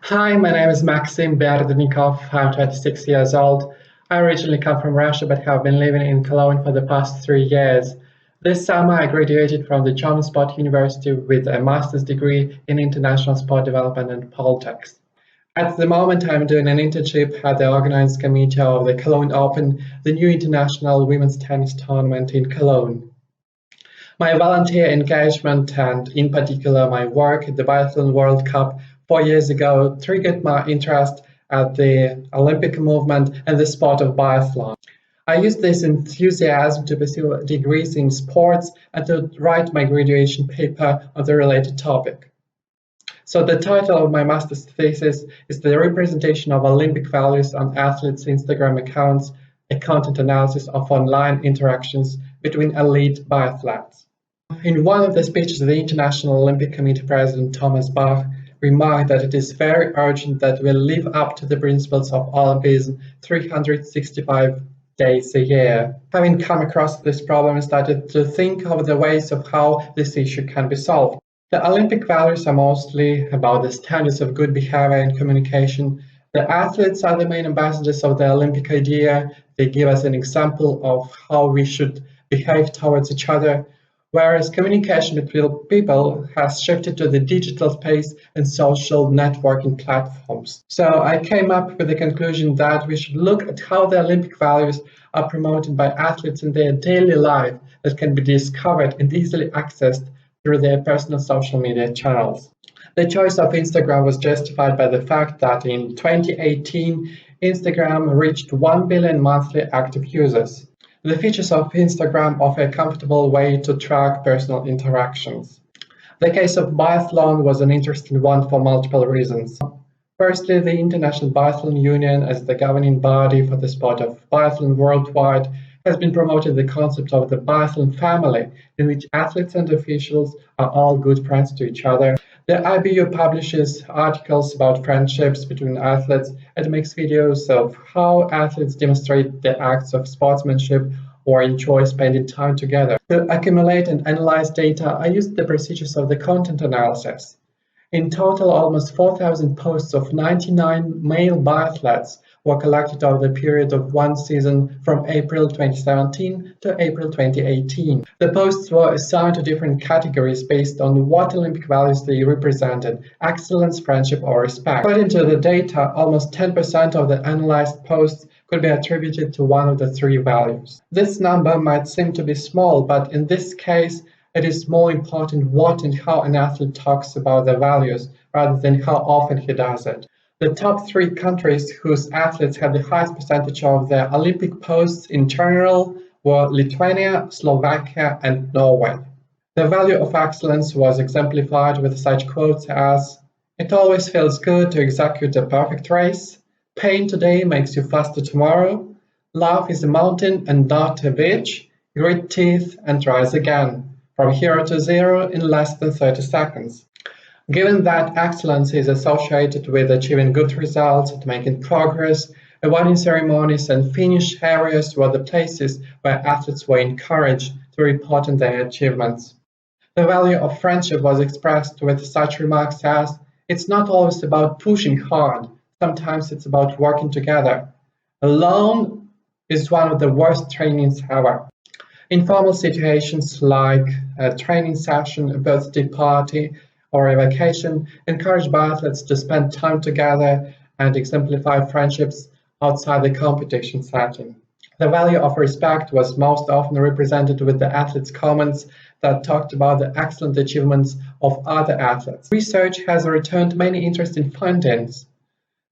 Hi, my name is Maxim Berdenikov. I'm 26 years old. I originally come from Russia but have been living in Cologne for the past 3 years. This summer, I graduated from the German Sport University with a master's degree in international sport development and politics. At the moment, I'm doing an internship at the organized committee of the Cologne Open, the new international women's tennis tournament in Cologne. My volunteer engagement and, in particular, my work at the Biathlon World Cup 4 years ago triggered my interest at the Olympic movement and the sport of biathlon. I used this enthusiasm to pursue degrees in sports and to write my graduation paper on the related topic. So the title of my master's thesis is The Representation of Olympic Values on Athletes' Instagram Accounts, a content analysis of online interactions between elite biathletes. In one of the speeches, the International Olympic Committee President Thomas Bach remarked that it is very urgent that we live up to the principles of Olympism 365 days a year. Having come across this problem, I started to think of the ways of how this issue can be solved. The Olympic values are mostly about the standards of good behavior and communication. The athletes are the main ambassadors of the Olympic idea. They give us an example of how we should behave towards each other, whereas communication between people has shifted to the digital space and social networking platforms. So I came up with the conclusion that we should look at how the Olympic values are promoted by athletes in their daily life that can be discovered and easily accessed through their personal social media channels. The choice of Instagram was justified by the fact that in 2018, Instagram reached 1 billion monthly active users. The features of Instagram offer a comfortable way to track personal interactions. The case of biathlon was an interesting one for multiple reasons. Firstly, the International Biathlon Union, as the governing body for the sport of biathlon worldwide, has been promoting the concept of the biathlon family, in which athletes and officials are all good friends to each other. The IBU publishes articles about friendships between athletes and makes videos of how athletes demonstrate the acts of sportsmanship or enjoy spending time together. To accumulate and analyze data, I used the procedures of the content analysis. In total, almost 4,000 posts of 99 male biathletes were collected over the period of one season from April 2017 to April 2018. The posts were assigned to different categories based on what Olympic values they represented: excellence, friendship, or respect. According to the data, almost 10% of the analyzed posts could be attributed to one of the three values. This number might seem to be small, but in this case, it is more important what and how an athlete talks about their values rather than how often he does it. The top three countries whose athletes had the highest percentage of their Olympic posts in general were Lithuania, Slovakia, and Norway. The value of excellence was exemplified with such quotes as, "It always feels good to execute a perfect race," "Pain today makes you faster tomorrow," "Love is a mountain and not a beach," "Grit teeth and rise again," from 0 to 0 in less than 30 seconds. Given that excellence is associated with achieving good results and making progress, awarding ceremonies and finish areas were the places where athletes were encouraged to report on their achievements. The value of friendship was expressed with such remarks as, "It's not always about pushing hard, sometimes it's about working together. Alone is one of the worst trainings ever." Informal situations like a training session, a birthday party, or a vacation encourage biathletes to spend time together and exemplify friendships outside the competition setting. The value of respect was most often represented with the athletes' comments that talked about the excellent achievements of other athletes. Research has returned many interesting findings.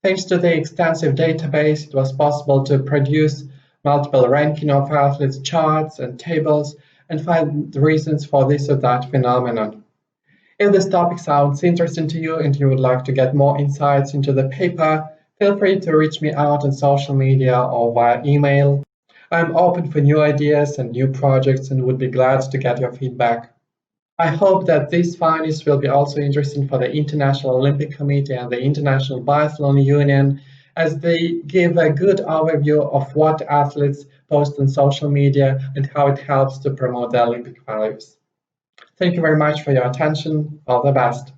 Thanks to the extensive database, it was possible to produce multiple ranking of athletes, charts and tables, and find reasons for this or that phenomenon. If this topic sounds interesting to you and you would like to get more insights into the paper, feel free to reach me out on social media or via email. I'm open for new ideas and new projects and would be glad to get your feedback. I hope that these findings will be also interesting for the International Olympic Committee and the International Biathlon Union, as they give a good overview of what athletes post on social media and how it helps to promote the Olympic values. Thank you very much for your attention. All the best.